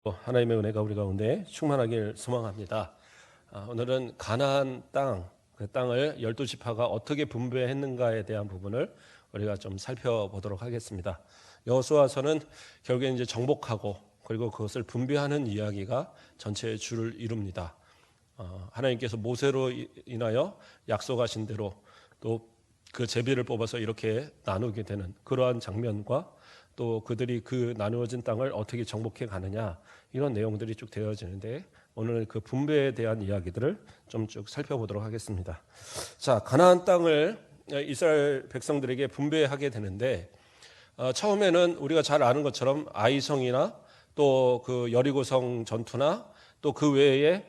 하나님의 은혜가 우리 가운데 충만하길 소망합니다. 오늘은 가나안 땅, 그 땅을 12지파가 어떻게 분배했는가에 대한 부분을 우리가 좀 살펴보도록 하겠습니다. 여호수아서는 결국에 이제 정복하고 그리고 그것을 분배하는 이야기가 전체의 줄을 이룹니다. 하나님께서 모세로 인하여 약속하신 대로 또 그 제비를 뽑아서 이렇게 나누게 되는 그러한 장면과 또 그들이 그 나누어진 땅을 어떻게 정복해 가느냐, 이런 내용들이 쭉 되어지는데 오늘 그 분배에 대한 이야기들을 좀 쭉 살펴보도록 하겠습니다. 자, 가나안 땅을 이스라엘 백성들에게 분배하게 되는데 처음에는 우리가 잘 아는 것처럼 아이성이나 또 그 여리고성 전투나 또 그 외에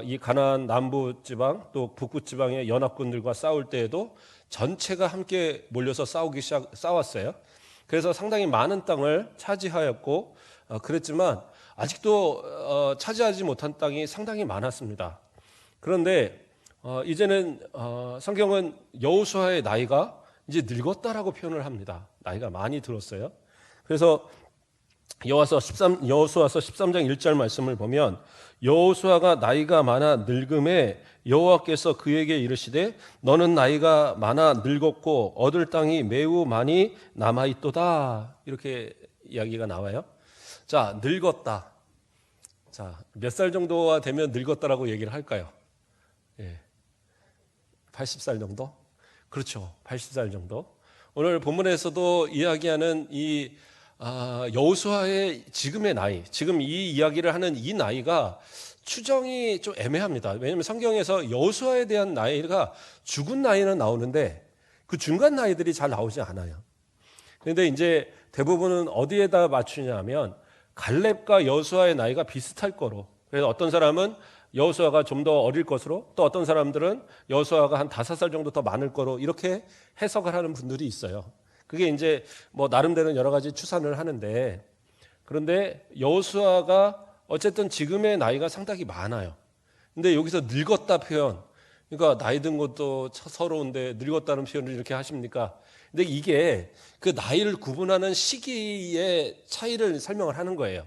이 가나안 남부 지방 또 북부 지방의 연합군들과 싸울 때에도 전체가 함께 몰려서 싸웠어요. 그래서 상당히 많은 땅을 차지하였고 그랬지만 아직도 차지하지 못한 땅이 상당히 많았습니다. 그런데 이제는 성경은 여호수아의 나이가 이제 늙었다라고 표현을 합니다. 나이가 많이 들었어요. 그래서 여호수아서 13장 1절 말씀을 보면 여호수아가 나이가 많아 늙음에 여호와께서 그에게 이르시되 너는 나이가 많아 늙었고 얻을 땅이 매우 많이 남아있도다, 이렇게 이야기가 나와요. 자, 늙었다. 자, 몇 살 정도가 되면 늙었다라고 얘기를 할까요? 80살 정도? 그렇죠. 80살 정도. 오늘 본문에서도 이야기하는 이 여호수아의 지금의 나이, 지금 이 이야기를 하는 이 나이가 추정이 좀 애매합니다. 왜냐하면 성경에서 여호수아에 대한 나이가 죽은 나이는 나오는데 그 중간 나이들이 잘 나오지 않아요. 그런데 이제 대부분은 어디에다 맞추냐면 갈렙과 여호수아의 나이가 비슷할 거로. 그래서 어떤 사람은 여호수아가 좀 더 어릴 것으로, 또 어떤 사람들은 여호수아가 한 5살 정도 더 많을 거로, 이렇게 해석을 하는 분들이 있어요. 그게 이제 뭐 나름대로 여러 가지 추산을 하는데, 그런데 여호수아가 어쨌든 지금의 나이가 상당히 많아요. 근데 여기서 늙었다 표현, 그러니까 나이 든 것도 서러운데 늙었다는 표현을 이렇게 하십니까? 근데 이게 그 나이를 구분하는 시기의 차이를 설명을 하는 거예요.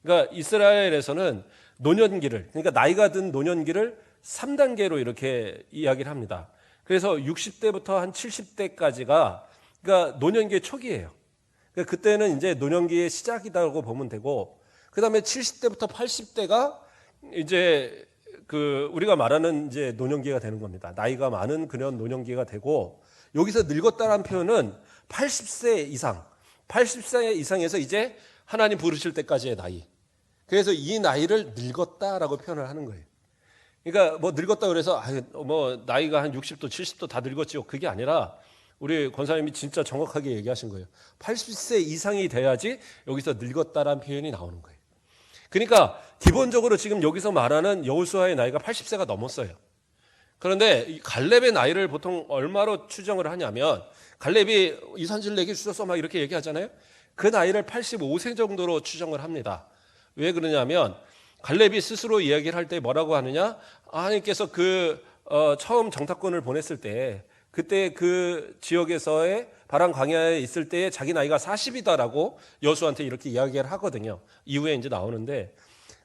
그러니까 이스라엘에서는 노년기를, 그러니까 나이가 든 노년기를 3단계로 이렇게 이야기를 합니다. 그래서 60대부터 한 70대까지가 그러니까 노년기의 초기예요. 그러니까 그때는 이제 노년기의 시작이라고 보면 되고, 그 다음에 70대부터 80대가 이제 그 우리가 말하는 이제 노년기가 되는 겁니다. 나이가 많은 그런 노년기가 되고, 여기서 늙었다라는 표현은 80세 이상, 80세 이상에서 이제 하나님 부르실 때까지의 나이. 그래서 이 나이를 늙었다라고 표현을 하는 거예요. 그러니까 뭐 늙었다 그래서 뭐 나이가 한 60도, 70도 다 늙었지요. 그게 아니라 우리 권사님이 진짜 정확하게 얘기하신 거예요. 80세 이상이 돼야지 여기서 늙었다라는 표현이 나오는 거예요. 그러니까 기본적으로 지금 여기서 말하는 여호수아의 나이가 80세가 넘었어요. 그런데 이 갈렙의 나이를 보통 얼마로 추정을 하냐면, 갈렙이 이 산지를 내게 주셔서 막 이렇게 얘기하잖아요. 그 나이를 85세 정도로 추정을 합니다. 왜 그러냐면 갈렙이 스스로 이야기를 할 때 뭐라고 하느냐, 하나님께서 처음 정탐꾼을 보냈을 때 그때 그 지역에서의 바람 광야에 있을 때 자기 나이가 40이다라고 여호수아한테 이렇게 이야기를 하거든요. 이후에 이제 나오는데,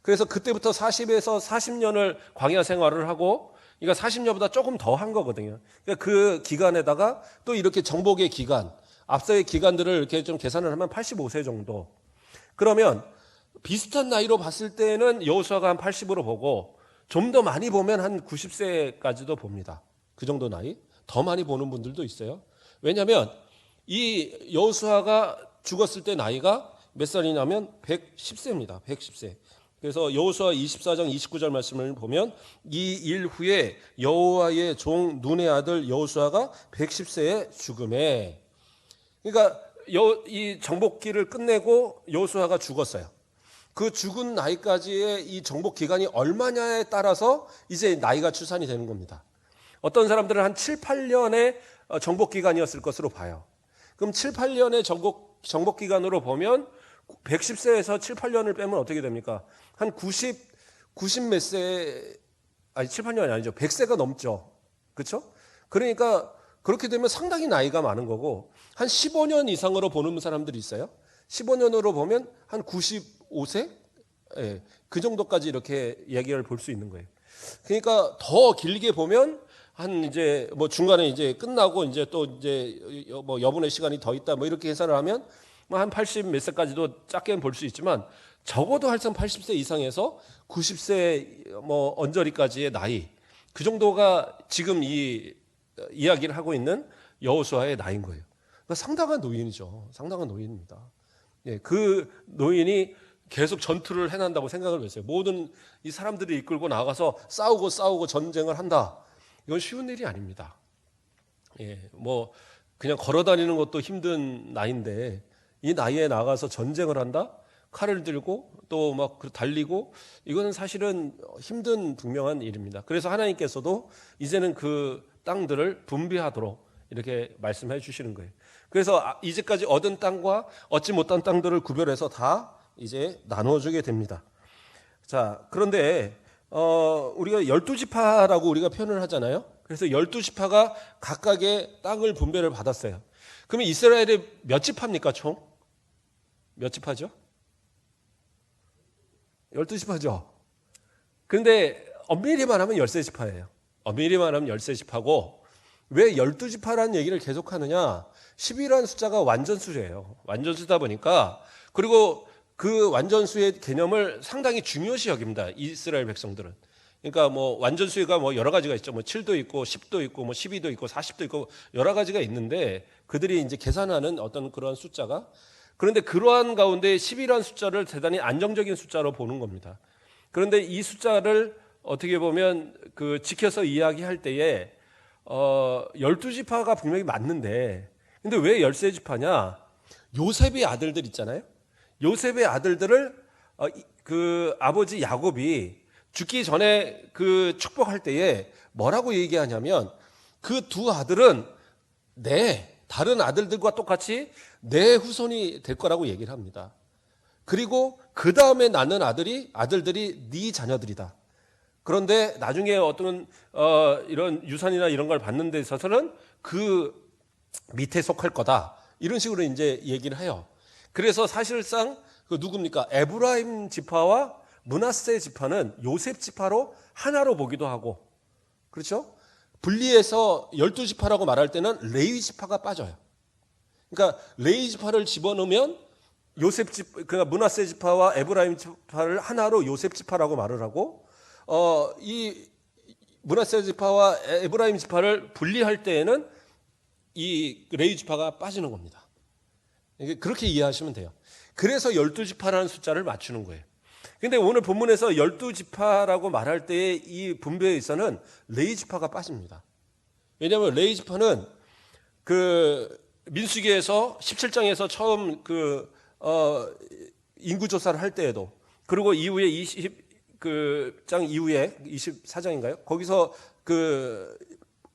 그래서 그때부터 40에서 40년을 광야 생활을 하고, 그러니까 40년보다 조금 더 한 거거든요. 그러니까 그 기간에다가 또 이렇게 정복의 기간, 앞서의 기간들을 이렇게 좀 계산을 하면 85세 정도. 그러면 비슷한 나이로 봤을 때는 여호수아가 한 80으로 보고, 좀 더 많이 보면 한 90세까지도 봅니다. 그 정도 나이. 더 많이 보는 분들도 있어요. 왜냐하면 이 여호수아가 죽었을 때 나이가 몇 살이냐면 110세입니다. 110세. 그래서 여호수아 24장 29절 말씀을 보면 이 일 후에 여호와의 종 눈의 아들 여호수아가 110세에 죽음에, 그러니까 이 정복기를 끝내고 여호수아가 죽었어요. 그 죽은 나이까지의 이 정복 기간이 얼마냐에 따라서 이제 나이가 추산이 되는 겁니다. 어떤 사람들은 한 7, 8년의 정복 기간이었을 것으로 봐요. 그럼 7, 8년의 정복 기간으로 보면 110세에서 7, 8년을 빼면 어떻게 됩니까? 한 90 몇 세, 아니 7, 8년이 아니죠. 100세가 넘죠. 그렇죠? 그러니까 그렇게 되면 상당히 나이가 많은 거고, 한 15년 이상으로 보는 사람들이 있어요. 15년으로 보면 한 95세? 예, 그 정도까지 이렇게 이야기를 볼 수 있는 거예요. 그러니까 더 길게 보면 한 이제 뭐 중간에 이제 끝나고 이제 또 이제 뭐 여분의 시간이 더 있다 뭐 이렇게 계산을 하면 뭐 한 80 몇 세까지도 짧게는 볼 수 있지만 적어도 할상 80세 이상에서 90세 뭐 언저리까지의 나이 그 정도가 지금 이 이야기를 하고 있는 여호수아의 나이인 거예요. 그러니까 상당한 노인이죠. 상당한 노인입니다. 예, 그 노인이 계속 전투를 해낸다고 생각을 했어요. 모든 이 사람들이 이끌고 나가서 싸우고 전쟁을 한다. 이건 쉬운 일이 아닙니다. 예, 뭐 그냥 걸어 다니는 것도 힘든 나이인데 이 나이에 나가서 전쟁을 한다? 칼을 들고 또 막 달리고 이거는 사실은 힘든 분명한 일입니다. 그래서 하나님께서도 이제는 그 땅들을 분배하도록 이렇게 말씀해 주시는 거예요. 그래서 이제까지 얻은 땅과 얻지 못한 땅들을 구별해서 다 이제 나눠주게 됩니다. 자, 그런데 우리가 12지파라고 우리가 표현을 하잖아요. 그래서 12지파가 각각의 땅을 분배를 받았어요. 그러면 이스라엘이 몇 지파입니까, 총? 몇 지파죠? 12지파죠. 그런데 엄밀히만 하면 13지파예요. 엄밀히만 하면 13지파고 왜 12지파라는 얘기를 계속하느냐? 10이라는 숫자가 완전수예요. 완전수다 보니까 그리고 그 완전수의 개념을 상당히 중요시 여깁니다. 이스라엘 백성들은. 그러니까 뭐 완전수가 뭐 여러 가지가 있죠. 뭐 7도 있고 10도 있고 뭐 12도 있고 40도 있고 여러 가지가 있는데 그들이 이제 계산하는 어떤 그런 숫자가 그런데 그러한 가운데 10이라는 숫자를 대단히 안정적인 숫자로 보는 겁니다. 그런데 이 숫자를 어떻게 보면 그 지켜서 이야기할 때에 12지파가 분명히 맞는데 근데 왜 13지파냐? 요셉의 아들들 있잖아요. 요셉의 아들들을 그 아버지 야곱이 죽기 전에 그 축복할 때에 뭐라고 얘기하냐면 그 두 아들은 다른 아들들과 똑같이 내 후손이 될 거라고 얘기를 합니다. 그리고 그 다음에 낳는 아들들이 네 자녀들이다. 그런데 나중에 어떤 이런 유산이나 이런 걸 받는 데 있어서는 그 밑에 속할 거다. 이런 식으로 이제 얘기를 해요. 그래서 사실상 그 누굽니까? 에브라임 지파와 므낫세 지파는 요셉 지파로 하나로 보기도 하고, 그렇죠? 분리해서 12지파라고 말할 때는 레위 지파가 빠져요. 그러니까 레위 지파를 집어넣으면 요셉 지 그러니까 므낫세 지파와 에브라임 지파를 하나로 요셉 지파라고 말을 하고, 이 므낫세 지파와 에브라임 지파를 분리할 때에는 이 레위 지파가 빠지는 겁니다. 그렇게 이해하시면 돼요. 그래서 12지파라는 숫자를 맞추는 거예요. 근데 오늘 본문에서 12지파라고 말할 때의 이 분배에 있어서는 레위 지파가 빠집니다. 왜냐하면 레위 지파는 그 민수기에서 17장에서 처음 인구 조사를 할 때에도 그리고 이후에 20장 이후에 24장인가요? 거기서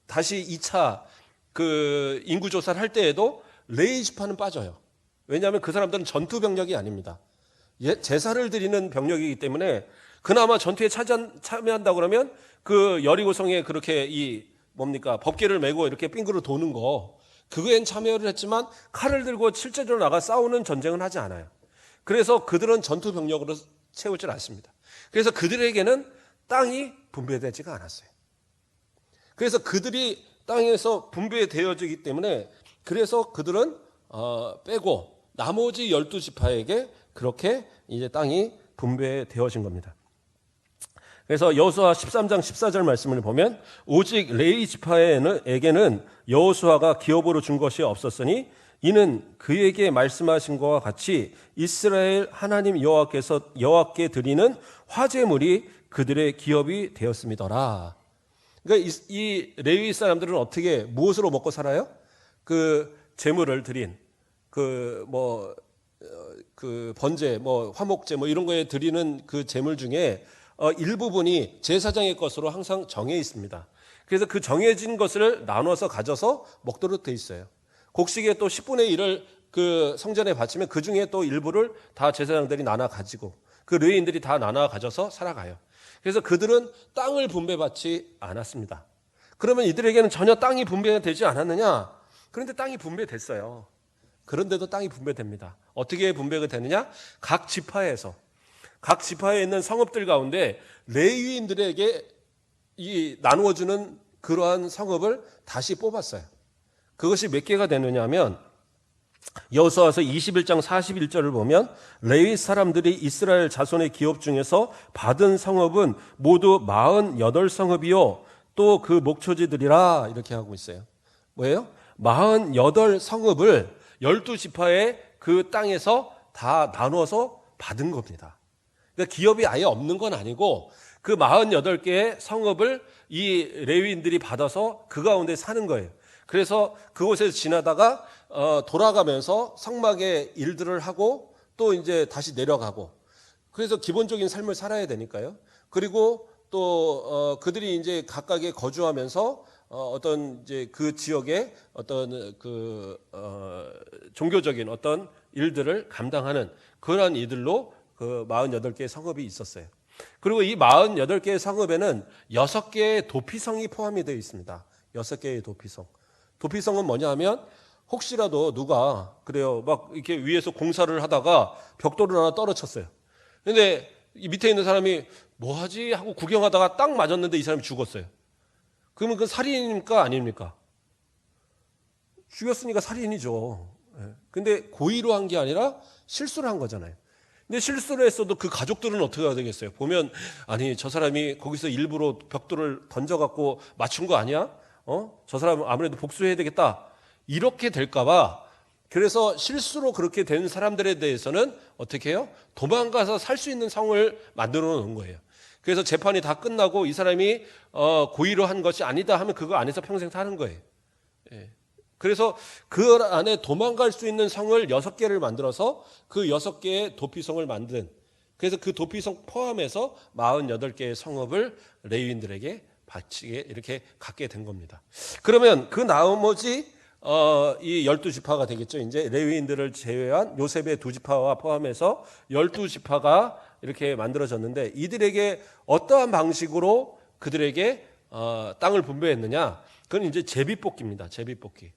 다시 2차 인구 조사를 할 때에도 레위 지파는 빠져요. 왜냐하면 그 사람들은 전투 병력이 아닙니다. 제사를 드리는 병력이기 때문에 그나마 전투에 참여한다 그러면 그 여리고성에 그렇게 법궤를 메고 이렇게 빙그로 도는 거 그거엔 참여를 했지만 칼을 들고 실제적으로 나가 싸우는 전쟁은 하지 않아요. 그래서 그들은 전투 병력으로 채우질 않습니다. 그래서 그들에게는 땅이 분배되지가 않았어요. 그래서 그들이 땅에서 분배되어지기 때문에 그래서 그들은 빼고 나머지 12지파에게 그렇게 이제 땅이 분배되어진 겁니다. 그래서 여호수아 13장 14절 말씀을 보면 오직 레위 지파에게는 여호수아가 기업으로 준 것이 없었으니 이는 그에게 말씀하신 것과 같이 이스라엘 하나님 여호와께 드리는 화제물이 그들의 기업이 되었음이더라. 그러니까 이 레위 사람들은 어떻게 무엇으로 먹고 살아요? 그 제물을 드린 번제, 화목제 이런 거에 드리는 그 제물 중에 일부분이 제사장의 것으로 항상 정해 있습니다. 그래서 그 정해진 것을 나눠서 가져서 먹도록 돼 있어요. 곡식의 또 10분의 1을 그 성전에 바치면 그 중에 또 일부를 다 제사장들이 나눠 가지고 그 레위인들이 다 나눠 가져서 살아가요. 그래서 그들은 땅을 분배받지 않았습니다. 그러면 이들에게는 전혀 땅이 분배되지 않았느냐? 그런데 땅이 분배됐어요. 그런데도 땅이 분배됩니다. 어떻게 분배가 되느냐? 각 지파에서 각 지파에 있는 성읍들 가운데 레위인들에게 이 나누어주는 그러한 성읍을 다시 뽑았어요. 그것이 몇 개가 되느냐면 여호수아서 21장 41절을 보면 레위 사람들이 이스라엘 자손의 기업 중에서 받은 성읍은 모두 48성읍이요 또 그 목초지들이라 이렇게 하고 있어요. 뭐예요? 48성읍을 12지파의 그 땅에서 다 나눠서 받은 겁니다. 그러니까 기업이 아예 없는 건 아니고 그 48개의 성읍을 이 레위인들이 받아서 그 가운데 사는 거예요. 그래서 그곳에서 지나다가 돌아가면서 성막의 일들을 하고 또 이제 다시 내려가고 그래서 기본적인 삶을 살아야 되니까요. 그리고 또 그들이 이제 각각에 거주하면서 어떤 이제 그 지역의 어떤 그 종교적인 어떤 일들을 감당하는 그런 이들로 그 48개의 성읍이 있었어요. 그리고 이 48개의 성읍에는 6개의 도피성이 포함이 되어 있습니다. 6개의 도피성. 도피성은 뭐냐 하면 혹시라도 누가 그래요 막 이렇게 위에서 공사를 하다가 벽돌을 하나 떨어졌어요. 근데 이 밑에 있는 사람이 뭐 하지 하고 구경하다가 딱 맞았는데 이 사람이 죽었어요. 그러면 그 살인입니까 아닙니까? 죽였으니까 살인이죠. 근데 고의로 한 게 아니라 실수를 한 거잖아요. 근데 실수를 했어도 그 가족들은 어떻게 해야 되겠어요? 보면 아니 저 사람이 거기서 일부러 벽돌을 던져갖고 맞춘 거 아니야? 저 사람은 아무래도 복수해야 되겠다. 이렇게 될까봐 그래서 실수로 그렇게 된 사람들에 대해서는 어떻게 해요? 도망가서 살 수 있는 상황을 만들어 놓은 거예요. 그래서 재판이 다 끝나고 이 사람이 고의로 한 것이 아니다 하면 그거 안에서 평생 사는 거예요. 예. 그래서 그 안에 도망갈 수 있는 성을 6개를 만들어서 그 6개의 도피성을 만든 그래서 그 도피성 포함해서 48개의 성읍을 레위인들에게 바치게 이렇게 갖게 된 겁니다. 그러면 그 나머지 이 12지파가 되겠죠. 이제 레위인들을 제외한 요셉의 2지파와 포함해서 12지파가 이렇게 만들어졌는데 이들에게 어떠한 방식으로 그들에게 땅을 분배했느냐? 그건 이제 제비뽑기입니다. 제비뽑기.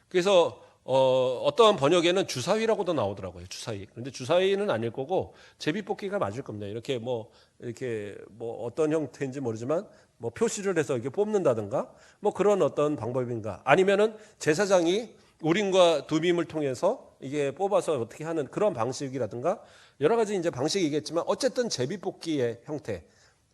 그래서 어떠한 번역에는 주사위라고도 나오더라고요. 주사위. 그런데 주사위는 아닐 거고 제비뽑기가 맞을 겁니다. 이렇게 뭐 어떤 형태인지 모르지만 뭐 표시를 해서 이렇게 뽑는다든가 뭐 그런 어떤 방법인가 아니면은 제사장이 우림과 두밈을 통해서 이게 뽑아서 어떻게 하는 그런 방식이라든가 여러 가지 이제 방식이겠지만 어쨌든 제비뽑기의 형태.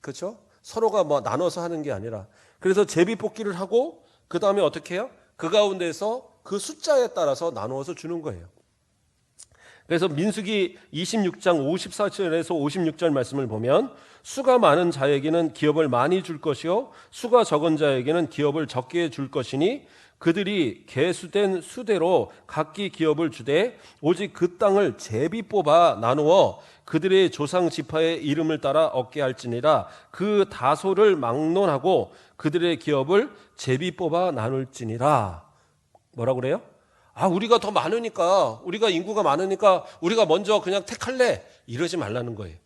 그렇죠? 서로가 뭐 나눠서 하는 게 아니라 그래서 제비뽑기를 하고 그다음에 어떻게 해요? 그 가운데서 그 숫자에 따라서 나누어서 주는 거예요. 그래서 민수기 26장 54절에서 56절 말씀을 보면 수가 많은 자에게는 기업을 많이 줄 것이요 수가 적은 자에게는 기업을 적게 줄 것이니 그들이 계수된 수대로 각기 기업을 주되 오직 그 땅을 제비 뽑아 나누어 그들의 조상 지파의 이름을 따라 얻게 할지니라 그 다소를 막론하고 그들의 기업을 제비 뽑아 나눌지니라. 뭐라고 그래요? 우리가 더 많으니까 우리가 인구가 많으니까 우리가 먼저 그냥 택할래 이러지 말라는 거예요.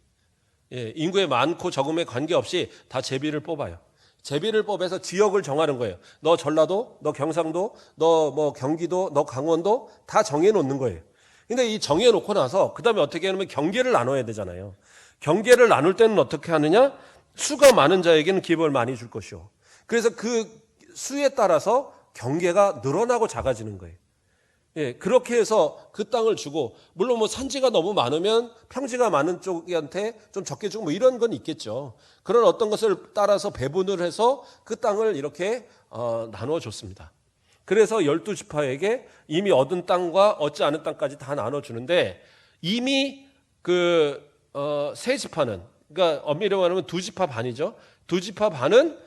예, 인구에 많고 적음에 관계없이 다 제비를 뽑아요. 제비를 뽑아서 지역을 정하는 거예요. 너 전라도, 너 경상도, 너 뭐 경기도, 너 강원도 다 정해놓는 거예요. 근데 이 정해놓고 나서 그 다음에 어떻게 하냐면 경계를 나눠야 되잖아요. 경계를 나눌 때는 어떻게 하느냐? 수가 많은 자에게는 기업을 많이 줄 것이요. 그래서 그 수에 따라서 경계가 늘어나고 작아지는 거예요. 예, 그렇게 해서 그 땅을 주고 물론 뭐 산지가 너무 많으면 평지가 많은 쪽한테 좀 적게 주고 뭐 이런 건 있겠죠. 그런 어떤 것을 따라서 배분을 해서 그 땅을 이렇게 나누어 줬습니다. 그래서 12지파에게 이미 얻은 땅과 얻지 않은 땅까지 다 나눠 주는데 이미 세 지파는 그러니까 엄밀히 말하면 2지파 반이죠. 2지파 반은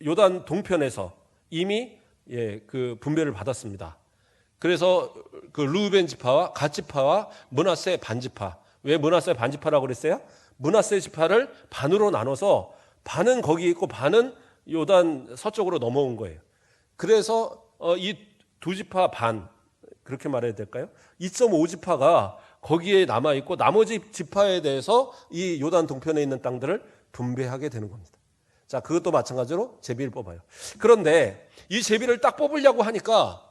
요단 동편에서 이미 그 분배를 받았습니다. 그래서 그 르우벤 지파와 갓 지파와 므낫세 반지파. 왜 므낫세 반지파라고 그랬어요? 므낫세 지파를 반으로 나눠서 반은 거기 있고 반은 요단 서쪽으로 넘어온 거예요. 그래서 이 2지파 반 그렇게 말해야 될까요? 2.5지파가 거기에 남아 있고 나머지 지파에 대해서 이 요단 동편에 있는 땅들을 분배하게 되는 겁니다. 자, 그것도 마찬가지로 제비를 뽑아요. 그런데 이 제비를 딱 뽑으려고 하니까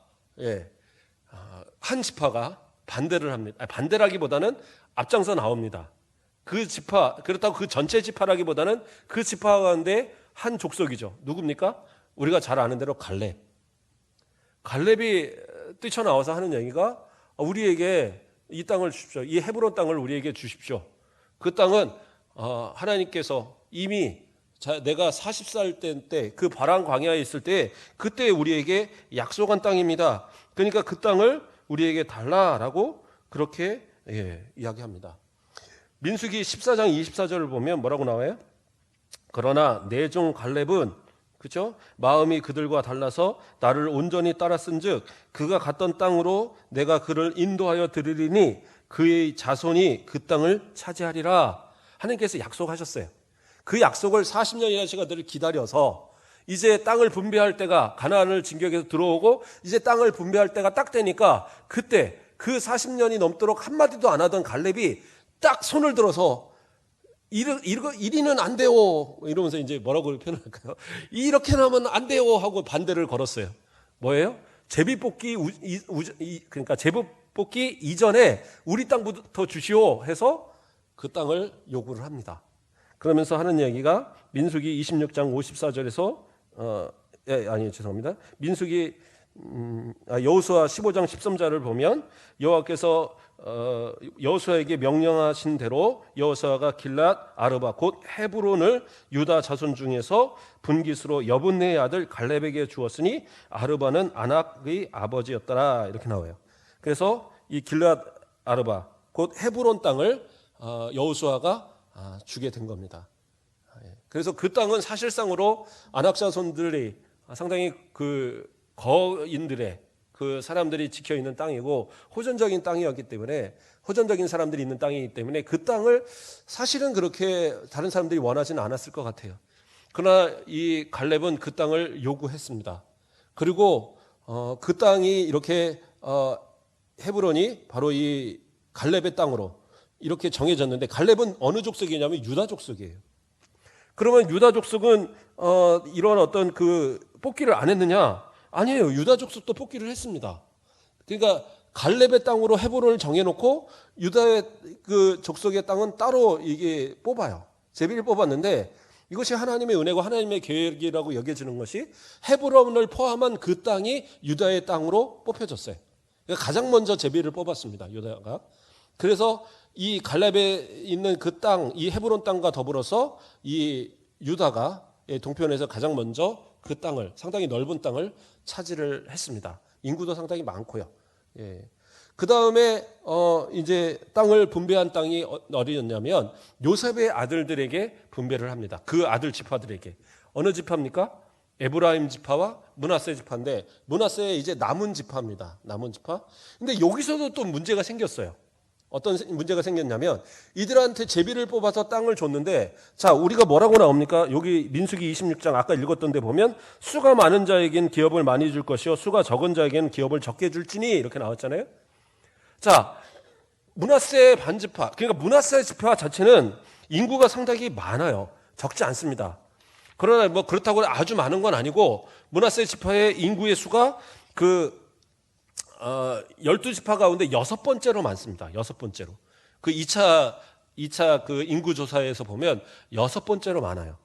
한 지파가 반대를 합니다. 반대라기보다는 앞장서 나옵니다. 그 지파, 그렇다고 그 전체 지파라기보다는 그 지파 가운데 한 족속이죠. 누굽니까? 우리가 잘 아는 대로 갈렙. 갈렙이 뛰쳐나와서 하는 얘기가 우리에게 이 땅을 주십시오. 이 헤브론 땅을 우리에게 주십시오. 그 땅은 하나님께서 이미 내가 40살 때 그 바람 광야에 있을 때 그때 우리에게 약속한 땅입니다. 그러니까 그 땅을 우리에게 달라라고 그렇게 이야기합니다. 민수기 14장 24절을 보면 뭐라고 나와요? 그러나 내 종 갈렙은 그렇죠? 마음이 그들과 달라서 나를 온전히 따랐은즉 그가 갔던 땅으로 내가 그를 인도하여 드리리니 그의 자손이 그 땅을 차지하리라. 하나님께서 약속하셨어요. 그 약속을 40년이나 시간들을 기다려서 이제 땅을 분배할 때가 가나안을 진격해서 들어오고 이제 땅을 분배할 때가 딱 되니까 그때 그 40년이 넘도록 한마디도 안 하던 갈렙이 딱 손을 들어서 이리는 안 돼요 이러면서 이제 뭐라고 표현할까요? 이렇게는 하면 안 돼요 하고 반대를 걸었어요. 뭐예요? 제비뽑기 그러니까 제비뽑기 이전에 우리 땅부터 주시오 해서 그 땅을 요구를 합니다. 그러면서 하는 얘기가 민수기 26장 54절에서 죄송합니다. 민수기 여호수아 15장 13절을 보면 여호와께서 여호수아에게 명령하신 대로 여호수아가 길랏 아르바 곧 헤브론을 유다 자손 중에서 분깃으로 여분네의 아들 갈렙에게 주었으니 아르바는 아낙의 아버지였더라 이렇게 나와요. 그래서 이 길랏 아르바 곧 헤브론 땅을 여호수아가 주게 된 겁니다. 그래서 그 땅은 사실상으로 아낙 자손들이 상당히 그 거인들의 그 사람들이 지켜 있는 땅이고 호전적인 땅이었기 때문에 호전적인 사람들이 있는 땅이기 때문에 그 땅을 사실은 그렇게 다른 사람들이 원하지는 않았을 것 같아요. 그러나 이 갈렙은 그 땅을 요구했습니다. 그리고 그 땅이 이렇게 헤브론이 바로 이 갈렙의 땅으로 이렇게 정해졌는데 갈렙은 어느 족속이냐면 유다 족속이에요. 그러면 유다 족속은 이런 어떤 그 뽑기를 안 했느냐? 아니에요. 유다 족속도 뽑기를 했습니다. 그러니까 갈렙의 땅으로 헤브론을 정해놓고 유다의 그 족속의 땅은 따로 이게 뽑아요. 제비를 뽑았는데 이것이 하나님의 은혜고 하나님의 계획이라고 여겨지는 것이 헤브론을 포함한 그 땅이 유다의 땅으로 뽑혀졌어요. 그러니까 가장 먼저 제비를 뽑았습니다. 유다가. 그래서 이 갈렙에 있는 그 땅, 이 헤브론 땅과 더불어서 이 유다가 동편에서 가장 먼저 그 땅을 상당히 넓은 땅을 차지를 했습니다. 인구도 상당히 많고요. 그 다음에 이제 땅을 분배한 땅이 어디였냐면 요셉의 아들들에게 분배를 합니다. 그 아들 지파들에게. 어느 지파입니까? 에브라임 지파와 므낫세 지파인데 므낫세의 이제 남은 지파입니다. 남은 지파. 근데 여기서도 또 문제가 생겼어요. 어떤 문제가 생겼냐면 이들한테 제비를 뽑아서 땅을 줬는데 자 우리가 뭐라고 나옵니까? 여기 민수기 26장 아까 읽었던 데 보면 수가 많은 자에겐 기업을 많이 줄 것이요 수가 적은 자에겐 기업을 적게 줄지니 이렇게 나왔잖아요. 자 므낫세 반지파 그러니까 므낫세 지파 자체는 인구가 상당히 많아요. 적지 않습니다. 그러나 뭐 그렇다고 아주 많은 건 아니고 므낫세 지파의 인구의 수가 그 12지파 가운데 6번째로 많습니다. 6번째로. 그 2차 그 인구조사에서 보면 6번째로 많아요.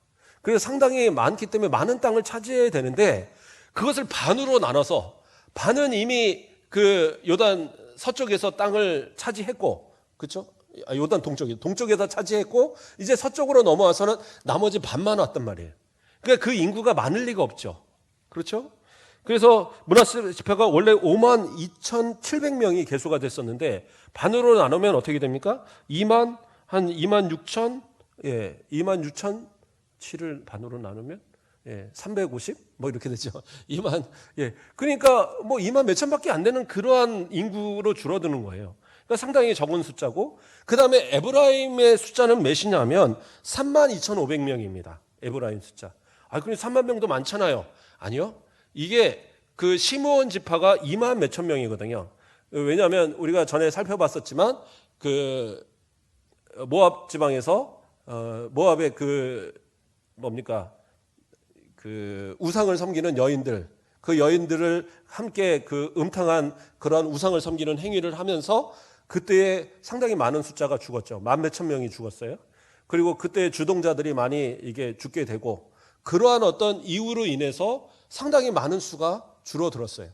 그래서 상당히 많기 때문에 많은 땅을 차지해야 되는데 그것을 반으로 나눠서 반은 이미 그 요단 서쪽에서 땅을 차지했고, 그렇죠? 요단 동쪽에서 차지했고 이제 서쪽으로 넘어와서는 나머지 반만 왔단 말이에요. 그러니까 그 인구가 많을 리가 없죠. 그렇죠? 그래서 므낫세 지파가 원래 52,700명이 개수가 됐었는데 반으로 나누면 어떻게 됩니까? 26,000 7을 반으로 나누면 350 뭐 이렇게 되죠. 그러니까 뭐 2만 몇천밖에 안 되는 그러한 인구로 줄어드는 거예요. 그러니까 상당히 적은 숫자고 그다음에 에브라임의 숫자는 몇이냐면 32,500명입니다. 에브라임 숫자. 그럼 3만 명도 많잖아요. 아니요. 이게 그 시므온 지파가 2만 몇천 명이거든요. 왜냐하면 우리가 전에 살펴봤었지만 그 모압 지방에서 모압의 그 뭡니까 그 우상을 섬기는 여인들 그 여인들을 함께 그 음탕한 그런 우상을 섬기는 행위를 하면서 그때에 상당히 많은 숫자가 죽었죠. 만 몇천 명이 죽었어요. 그리고 그때 주동자들이 많이 이게 죽게 되고 그러한 어떤 이유로 인해서 상당히 많은 수가 줄어들었어요.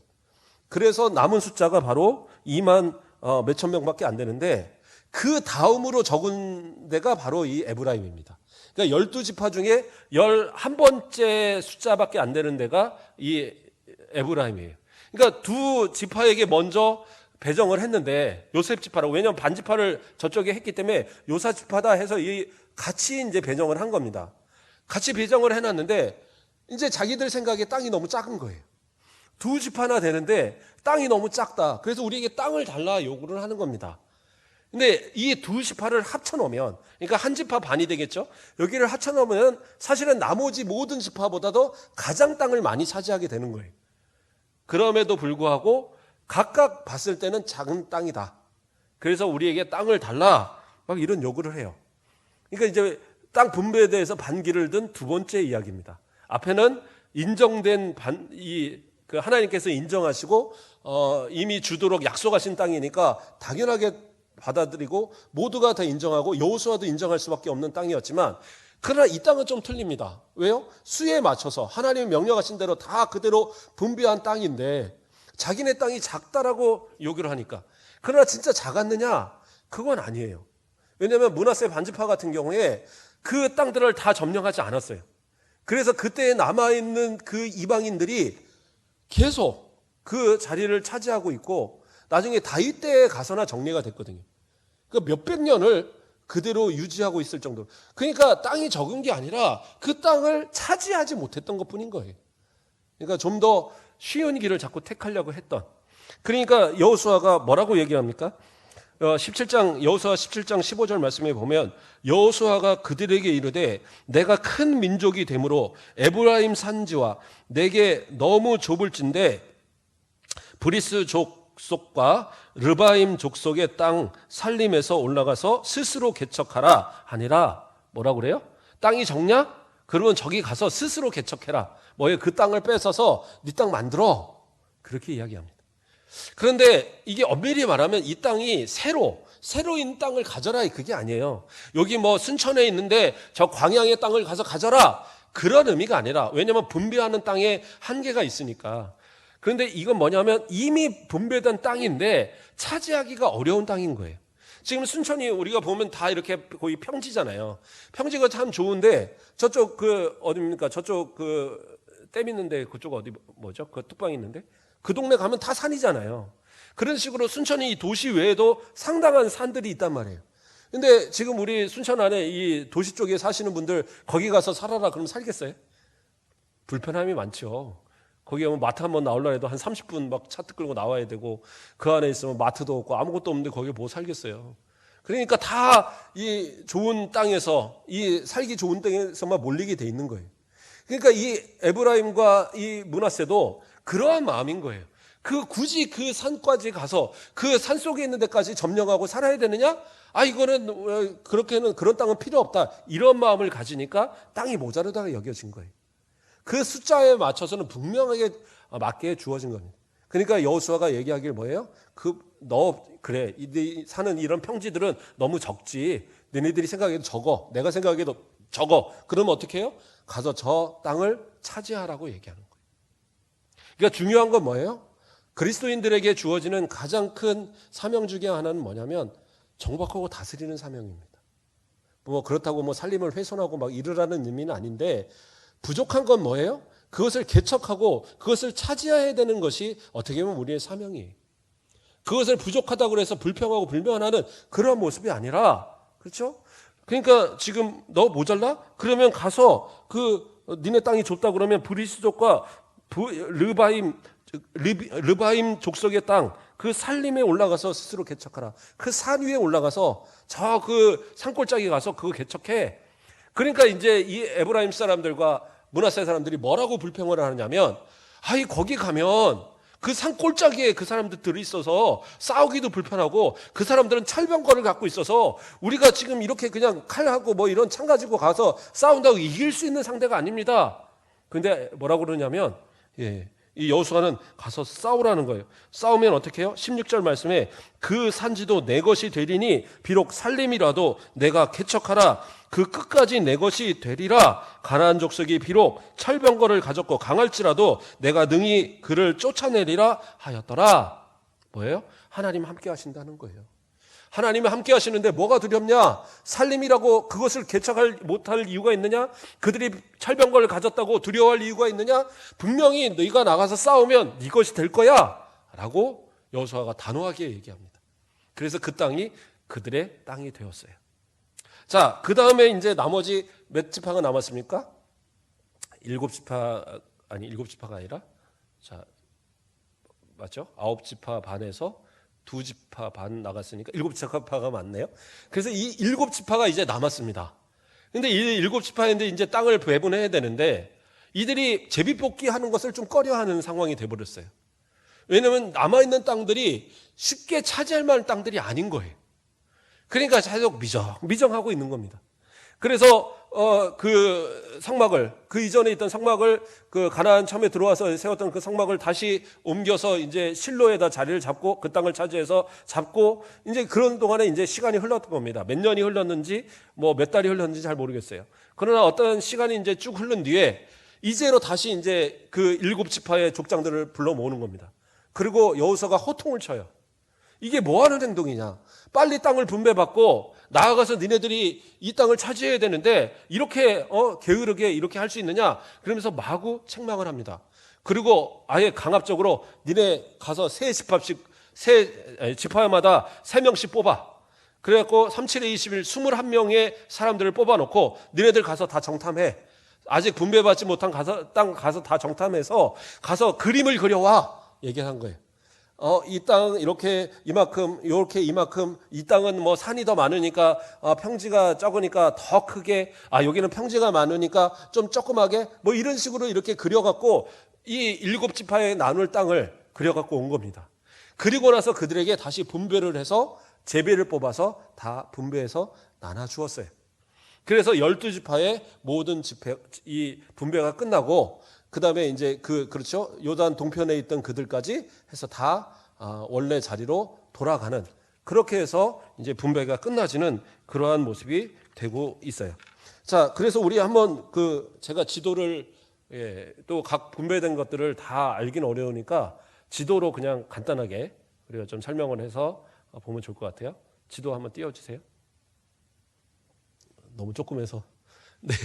그래서 남은 숫자가 바로 2만 몇천 명밖에 안 되는데 그 다음으로 적은 데가 바로 이 에브라임입니다. 그러니까 12지파 중에 11번째 숫자밖에 안 되는 데가 이 에브라임이에요. 그러니까 두 지파에게 먼저 배정을 했는데 요셉 지파라고, 왜냐하면 반지파를 저쪽에 했기 때문에 요사 지파다 해서 이 같이 이제 배정을 한 겁니다. 같이 배정을 해놨는데 이제 자기들 생각에 땅이 너무 작은 거예요. 두 지파나 되는데 땅이 너무 작다. 그래서 우리에게 땅을 달라 요구를 하는 겁니다. 근데 이 두 지파를 합쳐놓으면, 그러니까 한 지파 반이 되겠죠. 여기를 합쳐놓으면 사실은 나머지 모든 지파보다도 가장 땅을 많이 차지하게 되는 거예요. 그럼에도 불구하고 각각 봤을 때는 작은 땅이다. 그래서 우리에게 땅을 달라, 막 이런 요구를 해요. 그러니까 이제 땅 분배에 대해서 반기를 든 두 번째 이야기입니다. 앞에는 인정된 그 하나님께서 인정하시고 이미 주도록 약속하신 땅이니까 당연하게 받아들이고 모두가 다 인정하고 여호수아도 인정할 수밖에 없는 땅이었지만, 그러나 이 땅은 좀 틀립니다. 왜요? 수에 맞춰서 하나님이 명령하신 대로 다 그대로 분배한 땅인데 자기네 땅이 작다라고 요구를 하니까. 그러나 진짜 작았느냐? 그건 아니에요. 왜냐하면 므낫세 반지파 같은 경우에 그 땅들을 다 점령하지 않았어요. 그래서 그때 남아있는 그 이방인들이 계속 그 자리를 차지하고 있고 나중에 다윗 때에 가서나 정리가 됐거든요. 그 몇백 년을 그대로 유지하고 있을 정도로. 그러니까 땅이 적은 게 아니라 그 땅을 차지하지 못했던 것뿐인 거예요. 그러니까 좀 더 쉬운 길을 자꾸 택하려고 했던. 그러니까 여호수아가 뭐라고 얘기합니까? 17장 여호수아 17장 15절 말씀에 보면 여호수아가 그들에게 이르되 내가 큰 민족이 되므로 에브라임 산지와 내게 너무 좁을진데 브리스 족속과 르바임 족속의 땅 살림에서 올라가서 스스로 개척하라 하니라. 뭐라고 그래요? 땅이 적냐? 그러면 저기 가서 스스로 개척해라. 뭐에 그 땅을 뺏어서 네 땅 만들어. 그렇게 이야기합니다. 그런데 이게 엄밀히 말하면 이 땅이 새로인 땅을 가져라, 그게 아니에요. 여기 뭐 순천에 있는데 저 광양의 땅을 가서 가져라, 그런 의미가 아니라, 왜냐하면 분배하는 땅에 한계가 있으니까. 그런데 이건 뭐냐면 이미 분배된 땅인데 차지하기가 어려운 땅인 거예요. 지금 순천이 우리가 보면 다 이렇게 거의 평지잖아요. 평지가 참 좋은데 저쪽 어디입니까? 저쪽 댐 있는데 그쪽 어디 뭐죠? 그 뚝방 있는데 그 동네 가면 다 산이잖아요. 그런 식으로 순천이 도시 외에도 상당한 산들이 있단 말이에요. 근데 지금 우리 순천 안에 이 도시 쪽에 사시는 분들 거기 가서 살아라 그러면 살겠어요? 불편함이 많죠. 거기 오면 마트 한번 나오려 해도 한 30분 막 차 끌고 나와야 되고 그 안에 있으면 마트도 없고 아무것도 없는데 거기 뭐 살겠어요. 그러니까 다 이 좋은 땅에서, 이 살기 좋은 땅에서만 몰리게 돼 있는 거예요. 그러니까 이 에브라임과 이 므낫세도 그러한 마음인 거예요. 굳이 그 산까지 가서 그 산 속에 있는 데까지 점령하고 살아야 되느냐? 이거는 그렇게는 그런 땅은 필요 없다. 이런 마음을 가지니까 땅이 모자르다고 여겨진 거예요. 그 숫자에 맞춰서는 분명하게 맞게 주어진 겁니다. 그러니까 여호수아가 얘기하길 뭐예요? 그래, 사는 이런 평지들은 너무 적지. 너희들이 생각해도 적어. 내가 생각해도 적어. 그러면 어떻게 해요? 가서 저 땅을 차지하라고 얘기하는 거예요. 그러니까 중요한 건 뭐예요? 그리스도인들에게 주어지는 가장 큰 사명 중에 하나는 뭐냐면 정복하고 다스리는 사명입니다. 뭐 그렇다고 뭐 살림을 훼손하고 막 이르라는 의미는 아닌데, 부족한 건 뭐예요? 그것을 개척하고 그것을 차지해야 되는 것이 어떻게 보면 우리의 사명이에요. 그것을 부족하다고 해서 불평하고 불면하는 그런 모습이 아니라, 그렇죠? 그러니까 지금 너 모자라? 그러면 가서 니네 땅이 좁다 그러면 브리스족과 르바임 족속의 땅, 그 살림에 올라가서 스스로 개척하라. 그 산 위에 올라가서 저 산골짜기 가서 그거 개척해. 그러니까 이제 이 에브라임 사람들과 므낫세 사람들이 뭐라고 불평을 하느냐면, 거기 가면 그 산골짜기에 그 사람들이 있어서 싸우기도 불편하고 그 사람들은 철병거를 갖고 있어서 우리가 지금 이렇게 그냥 칼하고 뭐 이런 창 가지고 가서 싸운다고 이길 수 있는 상대가 아닙니다. 근데 뭐라고 그러냐면 이 여호수아는 가서 싸우라는 거예요. 싸우면 어떻게 해요? 16절 말씀에 그 산지도 내 것이 되리니 비록 살림이라도 내가 개척하라. 그 끝까지 내 것이 되리라. 가나안 족속이 비록 철병거를 가졌고 강할지라도 내가 능히 그를 쫓아내리라 하였더라. 뭐예요? 하나님 함께 하신다는 거예요. 하나님이 함께 하시는데 뭐가 두렵냐? 살림이라고 그것을 개척할 못할 이유가 있느냐? 그들이 철병거를 가졌다고 두려워할 이유가 있느냐? 분명히 너희가 나가서 싸우면 네 것이 될 거야 라고 여호수아가 단호하게 얘기합니다. 그래서 그 땅이 그들의 땅이 되었어요. 자, 그 다음에 이제 나머지 몇 지파가 남았습니까? 7지파, 아니 7지파가 아니라, 자, 맞죠? 9지파 반에서 2지파 반 나갔으니까 7지파가 맞네요. 그래서 이 7지파가 이제 남았습니다. 근데 이 7지파인데 이제 땅을 배분해야 되는데 이들이 제비뽑기 하는 것을 좀 꺼려하는 상황이 돼버렸어요. 왜냐하면 남아있는 땅들이 쉽게 차지할 만한 땅들이 아닌 거예요. 그러니까 계속 미정하고 있는 겁니다. 그래서 그 성막을, 그 이전에 있던 성막을, 그 가나안 처음에 들어와서 세웠던 그 성막을 다시 옮겨서 이제 실로에다 자리를 잡고 그 땅을 차지해서 잡고 이제 그런 동안에 이제 시간이 흘렀던 겁니다. 몇 년이 흘렀는지 뭐 몇 달이 흘렀는지 잘 모르겠어요. 그러나 어떤 시간이 이제 쭉 흐른 뒤에 이제로 다시 이제 그 7지파의 족장들을 불러 모으는 겁니다. 그리고 여호수아가 호통을 쳐요. 이게 뭐 하는 행동이냐? 빨리 땅을 분배받고 나아가서 니네들이 이 땅을 차지해야 되는데 이렇게 게으르게 이렇게 할 수 있느냐? 그러면서 마구 책망을 합니다. 그리고 아예 강압적으로 니네 가서 세 지파마다 3명씩 뽑아. 그래갖고 37에 21 21명의 사람들을 뽑아놓고 니네들 가서 다 정탐해. 아직 분배받지 못한 땅 가서 다 정탐해서 가서 그림을 그려와. 얘기한 거예요. 이 땅 이렇게 이만큼 이 땅은 뭐 산이 더 많으니까 평지가 적으니까 더 크게 여기는 평지가 많으니까 좀 조그맣게 뭐 이런 식으로 이렇게 그려갖고 이 7지파에 나눌 땅을 그려갖고 온 겁니다. 그리고 나서 그들에게 다시 분배를 해서 제비를 뽑아서 다 분배해서 나눠 주었어요. 그래서 12지파의 모든 이 분배가 끝나고 그 다음에 이제 그렇죠. 요단 동편에 있던 그들까지 해서 다 원래 자리로 돌아가는 그렇게 해서 이제 분배가 끝나지는 그러한 모습이 되고 있어요. 자, 그래서 우리 한번 제가 지도를 또 각 분배된 것들을 다 알긴 어려우니까 지도로 그냥 간단하게 우리가 좀 설명을 해서 보면 좋을 것 같아요. 지도 한번 띄워주세요. 너무 조그매서. 네.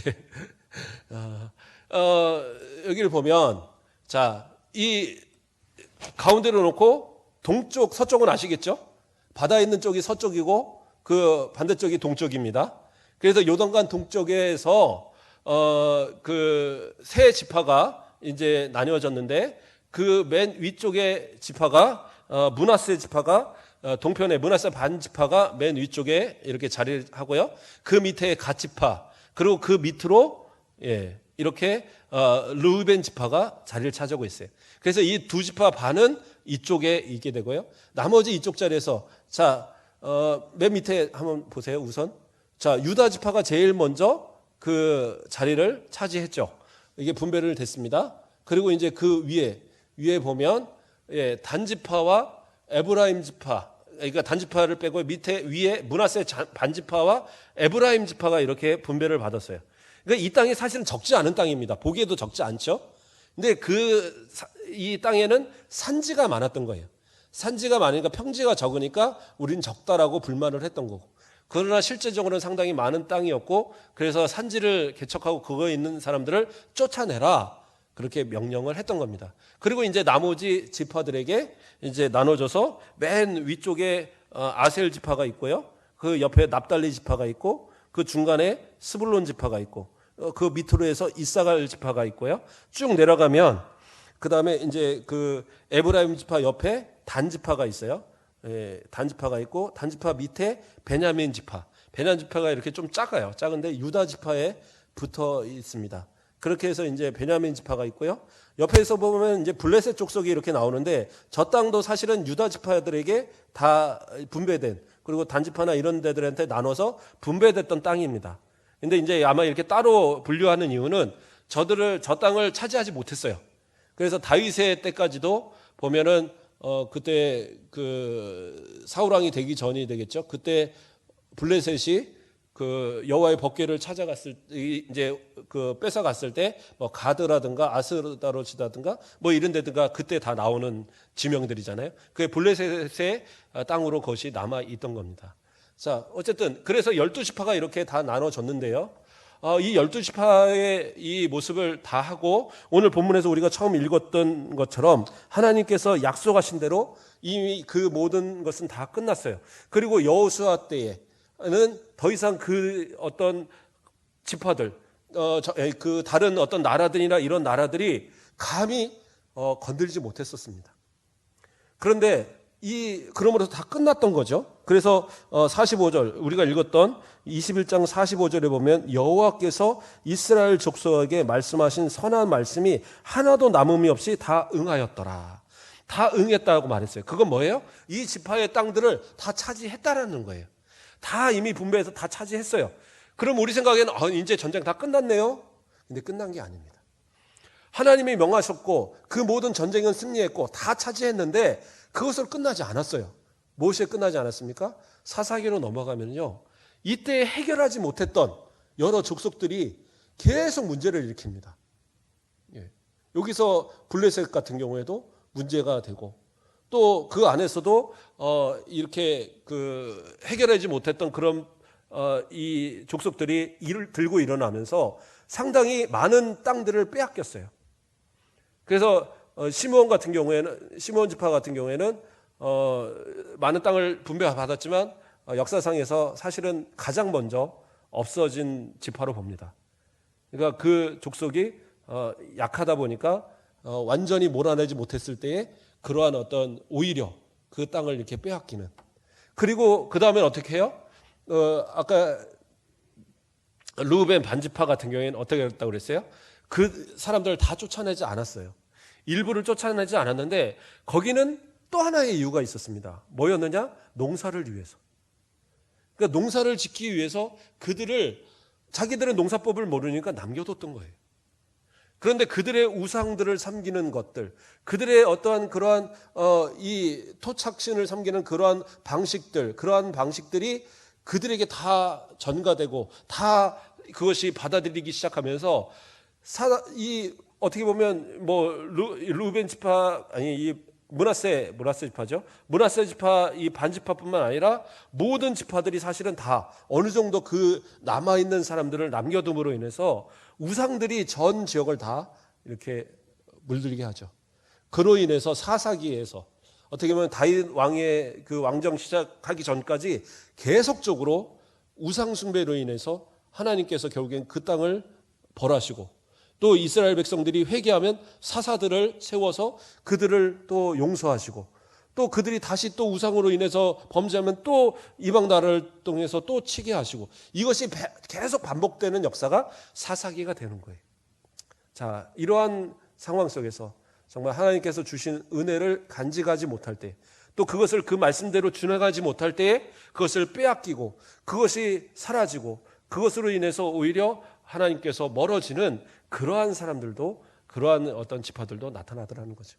여기를 보면, 자, 이 가운데로 놓고 동쪽, 서쪽은 아시겠죠? 바다에 있는 쪽이 서쪽이고 그 반대쪽이 동쪽입니다. 그래서 요단강 동쪽에서 그 세 지파가 이제 나뉘어졌는데 그 맨 위쪽에 지파가 므낫세 지파가 동편에 므낫세 반 지파가 맨 위쪽에 이렇게 자리를 하고요. 그 밑에 갓 지파 그리고 그 밑으로 이렇게 르우벤 지파가 자리를 차지하고 있어요. 그래서 이 2지파 반은 이쪽에 있게 되고요. 나머지 이쪽 자리에서 맨 밑에 한번 보세요. 우선 유다 지파가 제일 먼저 그 자리를 차지했죠. 이게 분배를 됐습니다. 그리고 이제 그 위에 보면 단 지파와 에브라임 지파, 그러니까 단 지파를 빼고 위에 므낫세 반 지파와 에브라임 지파가 이렇게 분배를 받았어요. 그러니까 이 땅이 사실은 적지 않은 땅입니다. 보기에도 적지 않죠. 근데 이 땅에는 산지가 많았던 거예요. 산지가 많으니까 평지가 적으니까 우린 적다라고 불만을 했던 거고. 그러나 실제적으로는 상당히 많은 땅이었고 그래서 산지를 개척하고 그거에 있는 사람들을 쫓아내라. 그렇게 명령을 했던 겁니다. 그리고 이제 나머지 지파들에게 이제 나눠져서 맨 위쪽에 아셀 지파가 있고요. 그 옆에 납달리 지파가 있고 그 중간에 스불론 지파가 있고 그 밑으로 해서 이사갈 지파가 있고요. 쭉 내려가면 그 다음에 이제 그 에브라임 지파 옆에 단 지파가 있어요. 단 지파가 있고 단 지파 밑에 베냐민 지파. 베냐민 지파가 이렇게 좀 작아요. 작은데 유다 지파에 붙어 있습니다. 그렇게 해서 이제 베냐민 지파가 있고요. 옆에서 보면 이제 블레셋 족속이 이렇게 나오는데 저 땅도 사실은 유다 지파들에게 다 분배된 그리고 단 지파나 이런 데들한테 나눠서 분배됐던 땅입니다. 근데 이제 아마 이렇게 따로 분류하는 이유는 저 땅을 차지하지 못했어요. 그래서 다윗의 때까지도 보면은 그때 그 사울 왕이 되기 전이 되겠죠. 그때 블레셋이 그 여호와의 법궤를 찾아갔을 때, 이제 그 뺏어갔을 때 뭐 가드라든가 아스다로시다든가 뭐 이런 데든가 그때 다 나오는 지명들이잖아요. 그게 블레셋의 땅으로 그것이 남아 있던 겁니다. 자, 어쨌든 그래서 12지파가 이렇게 다 나눠졌는데요. 이 12지파의 이 모습을 다 하고 오늘 본문에서 우리가 처음 읽었던 것처럼 하나님께서 약속하신 대로 이미 그 모든 것은 다 끝났어요. 그리고 여호수아 때에는 더 이상 그 어떤 지파들, 그 다른 어떤 나라들이나 이런 나라들이 감히 건들지 못했었습니다. 그런데 그러므로서 다 끝났던 거죠. 그래서 45절 우리가 읽었던 21장 45절에 보면 여호와께서 이스라엘 족속에게 말씀하신 선한 말씀이 하나도 남음이 없이 다 응하였더라. 다 응했다고 말했어요. 그건 뭐예요? 이 지파의 땅들을 다 차지했다라는 거예요. 다 이미 분배해서 다 차지했어요. 그럼 우리 생각에는 이제 전쟁 다 끝났네요. 근데 끝난 게 아닙니다. 하나님이 명하셨고 그 모든 전쟁은 승리했고 다 차지했는데 그것으로 끝나지 않았어요. 무엇에 끝나지 않았습니까? 사사기로 넘어가면요. 이때 해결하지 못했던 여러 족속들이 계속 문제를 일으킵니다. 여기서 블레셋 같은 경우에도 문제가 되고 또 그 안에서도 이렇게 그 해결하지 못했던 그런 이 족속들이 이를 들고 일어나면서 상당히 많은 땅들을 빼앗겼어요. 그래서 시므온 같은 경우에는 시므온 지파 같은 경우에는 많은 땅을 분배받았지만 역사상에서 사실은 가장 먼저 없어진 지파로 봅니다. 그러니까 그 족속이 약하다 보니까 완전히 몰아내지 못했을 때에 그러한 어떤 오히려 그 땅을 이렇게 빼앗기는. 그리고 그 다음에 어떻게 해요? 아까 르우벤 반지파 같은 경우에는 어떻게 했다고 그랬어요? 그 사람들을 다 쫓아내지 않았어요. 일부를 쫓아내지 않았는데 거기는 또 하나의 이유가 있었습니다. 뭐였느냐? 농사를 위해서. 그러니까 농사를 짓기 위해서 자기들은 농사법을 모르니까 남겨뒀던 거예요. 그런데 그들의 우상들을 섬기는 것들, 그들의 어떠한 그러한 이 토착신을 섬기는 그러한 방식들이 그들에게 다 전가되고 다 그것이 받아들이기 시작하면서 어떻게 보면 뭐 루벤 지파 이 므낫세 지파죠. 므낫세 지파 이 반지파뿐만 아니라 모든 지파들이 사실은 다 어느 정도 그 남아 있는 사람들을 남겨둠으로 인해서 우상들이 전 지역을 다 이렇게 물들게 하죠. 그로 인해서 사사기에서 어떻게 보면 다윗 왕의 그 왕정 시작하기 전까지 계속적으로 우상 숭배로 인해서 하나님께서 결국엔 그 땅을 벌하시고 또 이스라엘 백성들이 회개하면 사사들을 세워서 그들을 또 용서하시고 또 그들이 다시 또 우상으로 인해서 범죄하면 또 이방 나라를 통해서 또 치게 하시고 이것이 계속 반복되는 역사가 사사기가 되는 거예요. 자, 이러한 상황 속에서 정말 하나님께서 주신 은혜를 간직하지 못할 때 또 그것을 그 말씀대로 준행하지 못할 때에 그것을 빼앗기고 그것이 사라지고 그것으로 인해서 오히려 하나님께서 멀어지는 그러한 사람들도 그러한 어떤 지파들도 나타나더라는 거죠.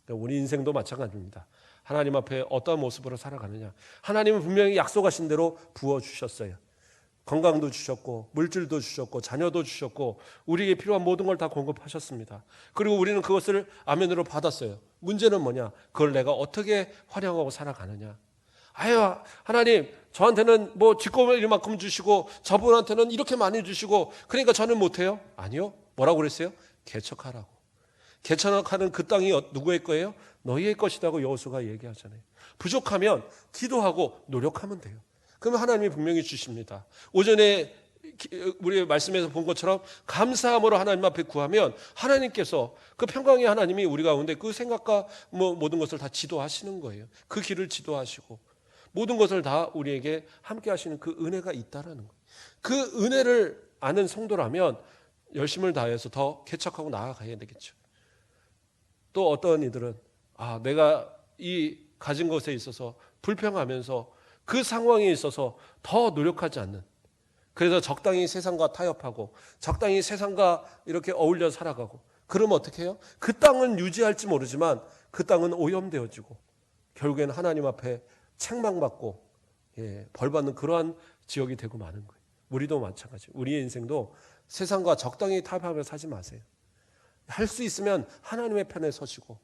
우리 인생도 마찬가지입니다. 하나님 앞에 어떤 모습으로 살아가느냐. 하나님은 분명히 약속하신 대로 부어주셨어요. 건강도 주셨고 물질도 주셨고 자녀도 주셨고 우리에게 필요한 모든 걸 다 공급하셨습니다. 그리고 우리는 그것을 아멘으로 받았어요. 문제는 뭐냐? 그걸 내가 어떻게 활용하고 살아가느냐. 아유, 하나님 저한테는 뭐 쥐꼬리 이만큼 주시고 저분한테는 이렇게 많이 주시고 그러니까 저는 못해요? 아니요. 뭐라고 그랬어요? 개척하라고. 개척하는 그 땅이 누구의 거예요? 너희의 것이라고 여호수아가 얘기하잖아요. 부족하면 기도하고 노력하면 돼요. 그러면 하나님이 분명히 주십니다. 오전에 우리 말씀에서 본 것처럼 감사함으로 하나님 앞에 구하면 하나님께서 그 평강의 하나님이 우리 가운데 그 생각과 모든 것을 다 지도하시는 거예요. 그 길을 지도하시고 모든 것을 다 우리에게 함께 하시는 그 은혜가 있다라는 거예요. 그 은혜를 아는 성도라면 열심을 다해서 더 개척하고 나아가야 되겠죠. 또 어떤 이들은 내가 이 가진 것에 있어서 불평하면서 그 상황에 있어서 더 노력하지 않는, 그래서 적당히 세상과 타협하고 적당히 세상과 이렇게 어울려 살아가고 그럼 어떻게 해요? 그 땅은 유지할지 모르지만 그 땅은 오염되어지고 결국엔 하나님 앞에 책망받고 벌받는 그러한 지역이 되고 마는 거예요. 우리도 마찬가지. 우리의 인생도 세상과 적당히 타협하며 사지 마세요. 할 수 있으면 하나님의 편에 서시고,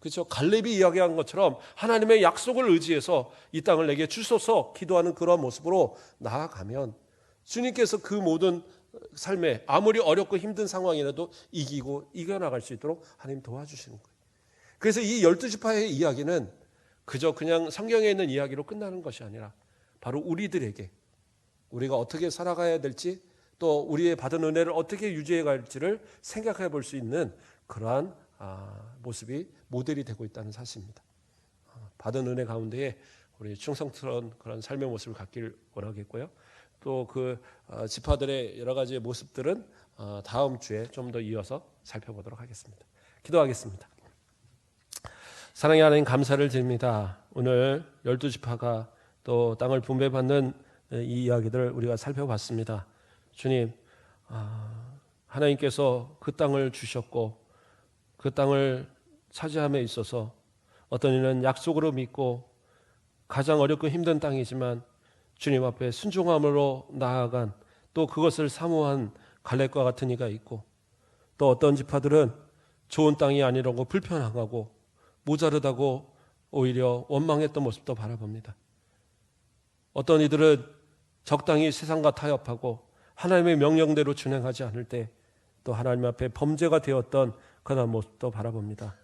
그렇죠? 갈렙이 이야기한 것처럼 하나님의 약속을 의지해서 이 땅을 내게 주소서 기도하는 그런 모습으로 나아가면 주님께서 그 모든 삶에 아무리 어렵고 힘든 상황이라도 이기고 이겨나갈 수 있도록 하나님 도와주시는 거예요. 그래서 이 12지파의 이야기는 그저 그냥 성경에 있는 이야기로 끝나는 것이 아니라 바로 우리들에게 우리가 어떻게 살아가야 될지, 또 우리의 받은 은혜를 어떻게 유지해 갈지를 생각해 볼 수 있는 그러한 모습이 모델이 되고 있다는 사실입니다. 받은 은혜 가운데에 우리 충성스러운 그런 삶의 모습을 갖기를 원하겠고요. 또 그 지파들의 여러 가지 모습들은 다음 주에 좀 더 이어서 살펴보도록 하겠습니다. 기도하겠습니다. 사랑의 하나님, 감사를 드립니다. 오늘 12지파가 또 땅을 분배받는 이 이야기들을 우리가 살펴봤습니다. 주님, 하나님께서 그 땅을 주셨고 그 땅을 차지함에 있어서 어떤 이는 약속으로 믿고 가장 어렵고 힘든 땅이지만 주님 앞에 순종함으로 나아간, 또 그것을 사모한 갈렙과 같은 이가 있고, 또 어떤 지파들은 좋은 땅이 아니라고 불편하고 모자르다고 오히려 원망했던 모습도 바라봅니다. 어떤 이들은 적당히 세상과 타협하고 하나님의 명령대로 준행하지 않을 때 또 하나님 앞에 범죄가 되었던 그런 모습도 바라봅니다.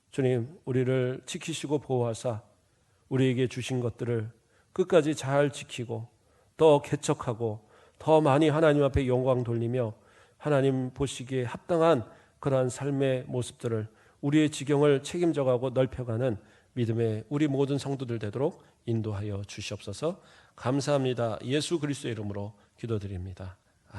주님, 우리를 지키시고 보호하사 우리에게 주신 것들을 끝까지 잘 지키고 더 개척하고 더 많이 하나님 앞에 영광 돌리며 하나님 보시기에 합당한 그러한 삶의 모습들을, 우리의 지경을 책임져가고 넓혀가는 믿음의 우리 모든 성도들 되도록 인도하여 주시옵소서. 감사합니다. 예수 그리스도의 이름으로 기도드립니다.